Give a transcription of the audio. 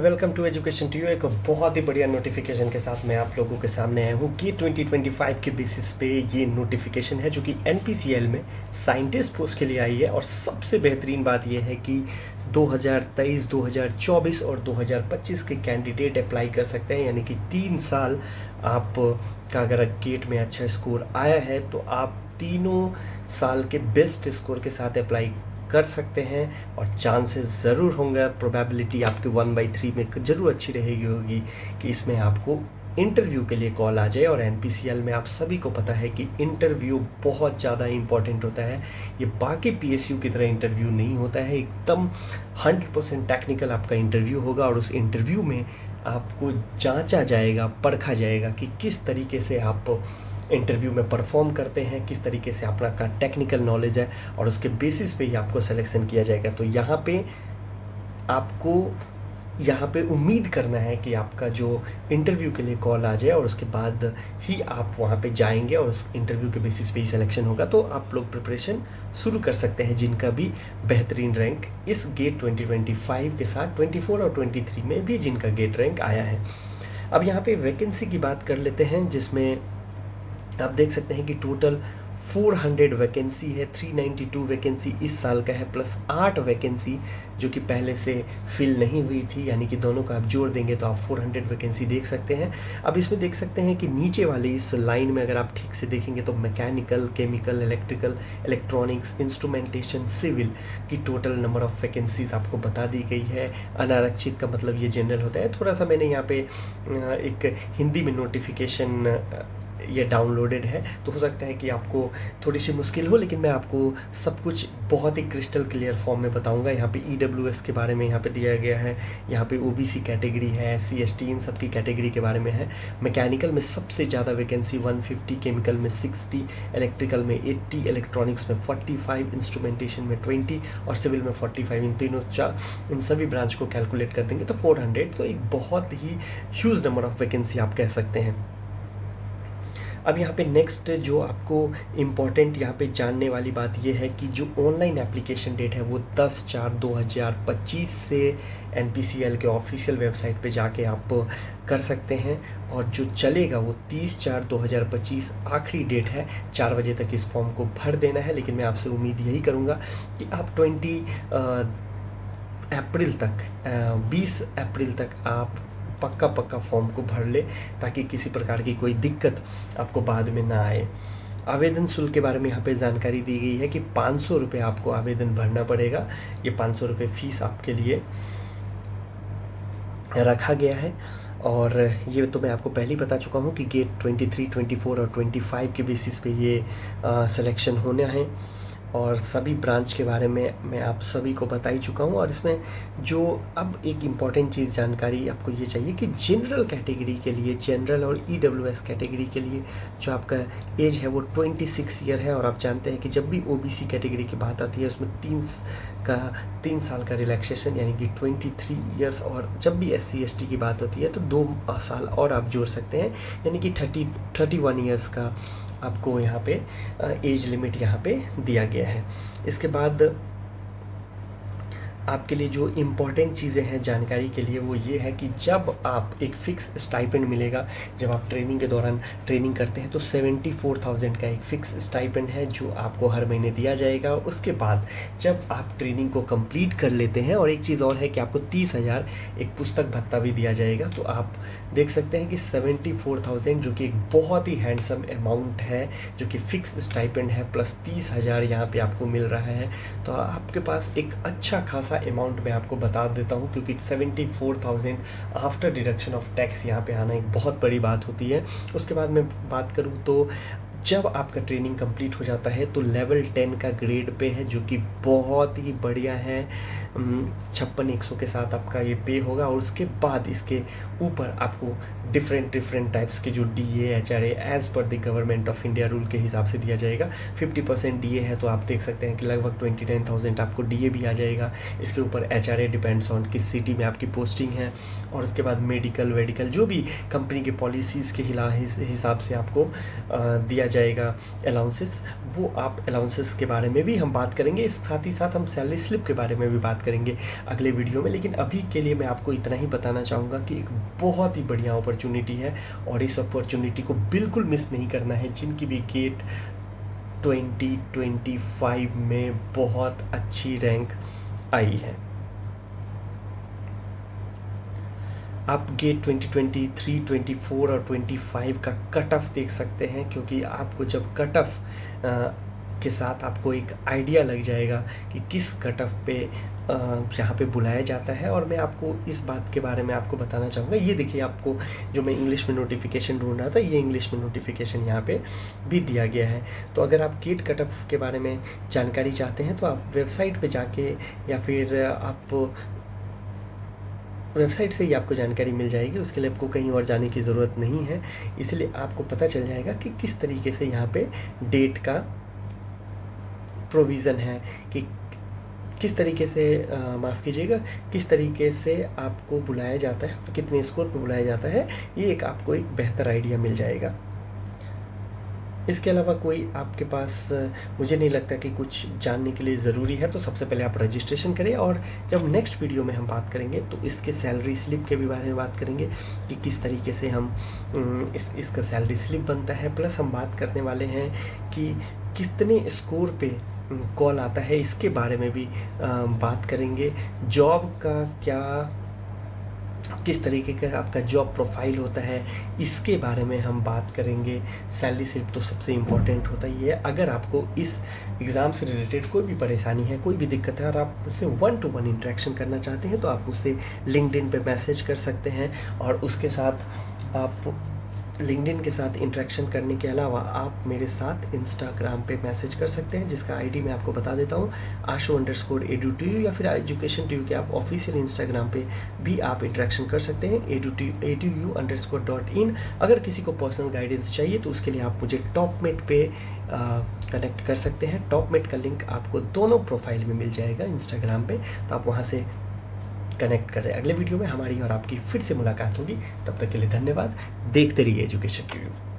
Welcome to education to you. एक बहुत ही बढ़िया नोटिफिकेशन के साथ मैं आप लोगों के सामने आया हूँ कि 2025 के बेसिस पे ये नोटिफिकेशन है जो कि एनपीसीएल में साइंटिस्ट पोस्ट के लिए आई है। और सबसे बेहतरीन बात यह है कि 2023, 2024 और 2025 के कैंडिडेट अप्लाई कर सकते हैं, यानी कि 3 साल आप का अगर गेट में अच्छा स्कोर आया है तो आप तीनों साल के बेस्ट स्कोर के साथ अप्लाई कर सकते हैं। और चांसेस ज़रूर होंगे, प्रोबेबिलिटी आपकी 1/3 में ज़रूर अच्छी रहेगी होगी कि इसमें आपको इंटरव्यू के लिए कॉल आ जाए। और एनपीसीएल में आप सभी को पता है कि इंटरव्यू बहुत ज़्यादा इंपॉर्टेंट होता है। ये बाकी पीएसयू की तरह इंटरव्यू नहीं होता है, एकदम 100% टेक्निकल आपका इंटरव्यू होगा। और उस इंटरव्यू में आपको जांचा जाएगा, परखा जाएगा कि किस तरीके से आप इंटरव्यू में परफॉर्म करते हैं, किस तरीके से आपका का टेक्निकल नॉलेज है, और उसके बेसिस पे ही आपको सिलेक्शन किया जाएगा। तो यहाँ पे उम्मीद करना है कि आपका जो इंटरव्यू के लिए कॉल आ जाए और उसके बाद ही आप वहाँ पे जाएंगे और उस इंटरव्यू के बेसिस पे ही सिलेक्शन होगा। तो आप लोग प्रिपरेशन शुरू कर सकते हैं जिनका भी बेहतरीन रैंक इस गेट 2025 के साथ 24 और 23 में भी जिनका गेट रैंक आया है। अब यहाँ पे वैकेंसी की बात कर लेते हैं, जिसमें आप देख सकते हैं कि टोटल 400 वैकेंसी है। 392 वैकेंसी इस साल का है, प्लस 8 वैकेंसी जो कि पहले से फिल नहीं हुई थी, यानी कि दोनों का आप जोड़ देंगे तो आप 400 वैकेंसी देख सकते हैं। अब इसमें देख सकते हैं कि नीचे वाली इस लाइन में अगर आप ठीक से देखेंगे तो mechanical, chemical, electrical, electronics, instrumentation, civil की टोटल नंबर ऑफ़ वैकेंसीज आपको बता दी गई है। अनारक्षित का मतलब ये जनरल होता है। थोड़ा सा मैंने यहाँ पे एक हिंदी में नोटिफिकेशन ये डाउनलोडेड है, तो हो सकता है कि आपको थोड़ी सी मुश्किल हो, लेकिन मैं आपको सब कुछ बहुत ही क्रिस्टल क्लियर फॉर्म में बताऊंगा। यहाँ पे ईडब्ल्यूएस के बारे में यहाँ पे दिया गया है, यहाँ पे ओबीसी कैटेगरी है, SC/ST इन सब की कैटेगरी के बारे में है। मैकेनिकल में सबसे ज़्यादा वैकेंसी 150, केमिकल में 60, इलेक्ट्रिकल में 80, इलेक्ट्रॉनिक्स में 45, इंस्ट्रूमेंटेशन में 20 और सिविल में 45। इन सभी ब्रांच को कैलकुलेट कर देंगे तो 400, तो एक बहुत ही ह्यूज नंबर ऑफ वैकेंसी आप कह सकते हैं। अब यहाँ पे नेक्स्ट जो आपको इम्पॉर्टेंट यहाँ पे जानने वाली बात ये है कि जो ऑनलाइन एप्लीकेशन डेट है वो 10/4/2025 से एनपीसीएल के ऑफिशियल वेबसाइट पे जाके आप कर सकते हैं। और जो चलेगा वो 30/4/2025 आखिरी डेट है। 4 बजे तक इस फॉर्म को भर देना है, लेकिन मैं आपसे उम्मीद यही करूँगा कि आप 20 अप्रैल तक आप पक्का फॉर्म को भर ले, ताकि किसी प्रकार की कोई दिक्कत आपको बाद में ना आए। आवेदन शुल्क के बारे में यहाँ पे जानकारी दी गई है कि 500 रुपये आपको आवेदन भरना पड़ेगा। ये 500 रुपये फीस आपके लिए रखा गया है। और ये तो मैं आपको पहले ही बता चुका हूँ कि गेट 23, 24 और 25 के बेसिस पे ये सिलेक्शन होना है। और सभी ब्रांच के बारे में मैं आप सभी को बता ही चुका हूँ। और इसमें जो अब एक इम्पॉर्टेंट चीज़ जानकारी आपको ये चाहिए कि जनरल कैटेगरी के लिए, जनरल और ईडब्ल्यूएस कैटेगरी के लिए जो आपका एज है वो 26 ईयर है। और आप जानते हैं कि जब भी ओबीसी कैटेगरी की बात आती है उसमें 3 साल का रिलैक्सेशन, यानी कि 23 ईयर्स। और जब भी SC/ST की बात होती है तो 2 साल और आप जोड़ सकते हैं, यानी कि 31 ईयर्स का आपको यहाँ पे एज लिमिट यहाँ पे दिया गया है। इसके बाद आपके लिए जो इम्पॉर्टेंट चीज़ें हैं जानकारी के लिए वो ये है कि जब आप एक फ़िक्स स्टाइपेंड मिलेगा, जब आप ट्रेनिंग के दौरान ट्रेनिंग करते हैं तो 74,000 का एक फ़िक्स स्टाइपेंड है जो आपको हर महीने दिया जाएगा। उसके बाद जब आप ट्रेनिंग को कंप्लीट कर लेते हैं, और एक चीज़ और है कि आपको 30,000 एक पुस्तक भत्ता भी दिया जाएगा। तो आप देख सकते हैं कि 74,000 जो कि एक बहुत ही हैंडसम अमाउंट है, जो कि फ़िक्स स्टाइपेंड है, प्लस 30,000 यहाँ पर आपको मिल रहा है। तो आपके पास एक अच्छा खासा अमाउंट मैं आपको बता देता हूँ, क्योंकि 74,000 आफ्टर डिडक्शन ऑफ टैक्स यहाँ पे आना एक बहुत बड़ी बात होती है। उसके बाद मैं बात करूँ तो जब आपका ट्रेनिंग कंप्लीट हो जाता है तो लेवल 10 का ग्रेड पे है, जो कि बहुत ही बढ़िया है। 56,100 के साथ आपका ये पे होगा। और उसके बाद इसके ऊपर आपको डिफरेंट टाइप्स के जो DA HRA as per the government of India rule के हिसाब से दिया जाएगा। 50% DA है तो आप देख सकते हैं कि लगभग 29,000 आपको DA भी आ जाएगा। इसके ऊपर HRA डिपेंड्स ऑन किस सिटी में आपकी पोस्टिंग है। और उसके बाद मेडिकल जो भी कंपनी के पॉलिसीज़ के हिसाब से आपको दिया जाएगा अलाउंसेस, वो आप अलाउंसेस के बारे में भी हम बात करेंगे। साथ ही साथ हम सैलरी स्लिप के बारे में भी बात करेंगे अगले वीडियो में। लेकिन अभी के लिए मैं आपको इतना ही बताना चाहूँगा कि एक बहुत ही बढ़िया अपॉर्चुनिटी है और इस अपॉर्चुनिटी को बिल्कुल मिस नहीं करना है। जिनकी भी गेट 2025 में बहुत अच्छी रैंक आई है, आप गेट 2023, 24 और 25 का कट ऑफ देख सकते हैं, क्योंकि आपको जब कट ऑफ के साथ आपको एक आइडिया लग जाएगा कि किस कट ऑफ पे यहाँ पे बुलाया जाता है। और मैं आपको इस बात के बारे में आपको बताना चाहूँगा। ये देखिए, आपको जो मैं इंग्लिश में नोटिफिकेशन ढूंढ रहा था, ये इंग्लिश में नोटिफिकेशन यहाँ पे भी दिया गया है। तो अगर आप गेट कट ऑफ के बारे में जानकारी चाहते हैं तो आप वेबसाइट पे जाके या फिर आप वेबसाइट से ही आपको जानकारी मिल जाएगी। उसके लिए आपको कहीं और जाने की ज़रूरत नहीं है। इसलिए आपको पता चल जाएगा कि किस तरीके से यहाँ पे डेट का प्रोविज़न है, कि किस तरीके से माफ़ कीजिएगा, किस तरीके से आपको बुलाया जाता है और कितने स्कोर पे बुलाया जाता है। ये एक आपको एक बेहतर आइडिया मिल जाएगा। इसके अलावा कोई आपके पास मुझे नहीं लगता कि कुछ जानने के लिए ज़रूरी है। तो सबसे पहले आप रजिस्ट्रेशन करें, और जब नेक्स्ट वीडियो में हम बात करेंगे तो इसके सैलरी स्लिप के भी बारे में बात करेंगे कि किस तरीके से हम इसका सैलरी स्लिप बनता है। प्लस हम बात करने वाले हैं कि कितने स्कोर पे कॉल आता है, इसके बारे में भी बात करेंगे। जॉब का क्या, किस तरीके का आपका जॉब प्रोफाइल होता है, इसके बारे में हम बात करेंगे। सैलरी स्लिप तो सबसे इम्पोर्टेंट होता ही है। अगर आपको इस एग्ज़ाम से रिलेटेड कोई भी परेशानी है, कोई भी दिक्कत है और आप उससे 1-to-1 इंटरेक्शन करना चाहते हैं तो आप मुझसे लिंक्डइन पे मैसेज कर सकते हैं। और उसके साथ आप लिंक्डइन के साथ इंटरेक्शन करने के अलावा आप मेरे साथ इंस्टाग्राम पे मैसेज कर सकते हैं, जिसका आईडी मैं आपको बता देता हूँ, ashu_edu2u, या फिर education2u के आप ऑफिशियल इंस्टाग्राम पे भी आप इंटरेक्शन कर सकते हैं, edu_u_in। अगर किसी को पर्सनल गाइडेंस चाहिए तो उसके लिए आप मुझे टॉपमेट पे कनेक्ट कर सकते हैं। टॉपमेट का लिंक आपको दोनों प्रोफाइल में मिल जाएगा इंस्टाग्राम पे, तो आप वहाँ से कनेक्ट करें। अगले वीडियो में हमारी और आपकी फिर से मुलाकात होगी। तब तक के लिए धन्यवाद। देखते रहिए एजुकेशन2u।